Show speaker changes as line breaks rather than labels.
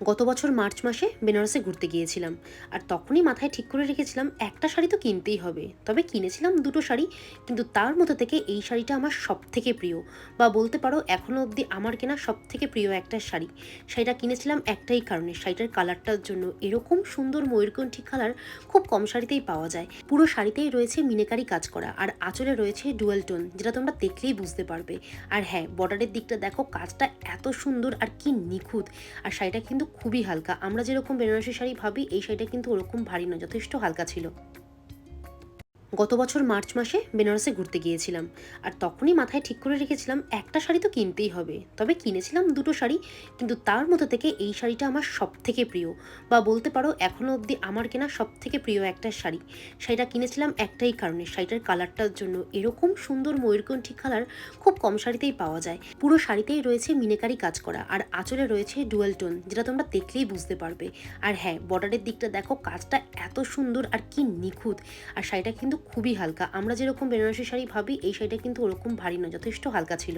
গত বছর মার্চ মাসে বেনারসে ঘুরতে গিয়েছিলাম। আর তখনই মাথায় ঠিক করে রেখেছিলাম একটা শাড়ি তো কিনতেই হবে। তবে কিনেছিলাম দুটো শাড়ি, কিন্তু তার মধ্যে থেকে এই শাড়িটা আমার সবথেকে প্রিয়, বা বলতে পারো এখনও অবধি আমার কেনা সবথেকে প্রিয় একটা শাড়ি। শাড়িটা কিনেছিলাম একটাই কারণে, শাড়িটার কালারটার জন্য। এরকম সুন্দর ময়ূরকণ্ঠী কালার খুব কম শাড়িতেই পাওয়া যায়। পুরো শাড়িতেই রয়েছে মিনাকারি কাজ করা, আর আঁচলে রয়েছে ডুয়াল টোন, যেটা তোমরা দেখলেই বুঝতে পারবে। আর হ্যাঁ, বর্ডারের দিকটা দেখো, কাজটা এত সুন্দর আর কি নিখুঁত। আর শাড়িটা কিন্তু খুবই হালকা। আমরা যেরকম বেনারসি শাড়ি ভাবি, এই শাড়িটা কিন্তু ওরকম ভারী নয়, যথেষ্ট হালকা ছিল। গত বছর মার্চ মাসে বেনারসে ঘুরতে গিয়েছিলাম। আর তখনই মাথায় ঠিক করে রেখেছিলাম একটা শাড়ি তো কিনতেই হবে। তবে কিনেছিলাম দুটো শাড়ি, কিন্তু তার মধ্যে থেকে এই শাড়িটা আমার সবথেকে প্রিয়, বা বলতে পারো এখনও অবধি আমার কেনা সবথেকে প্রিয় একটা শাড়ি। শাড়িটা কিনেছিলাম একটাই কারণে, শাড়িটার কালারটার জন্য। এরকম সুন্দর ময়ূরকণ্ঠী কালার খুব কম শাড়িতেই পাওয়া যায়। পুরো শাড়িতেই রয়েছে মিনাকারি কাজ করা, আর আঁচলে রয়েছে ডুয়াল টোন, যেটা তোমরা দেখলেই বুঝতে পারবে। আর হ্যাঁ, বর্ডারের দিকটা দেখো, কাজটা এত সুন্দর আর কি নিখুঁত। আর শাড়িটা কিন্তু খুবই হালকা। আমরা যেরকম বেনারসি শাড়ি ভাবি, এই শাড়িটা কিন্তু ওরকম ভারী নয়, যথেষ্ট হালকা ছিল।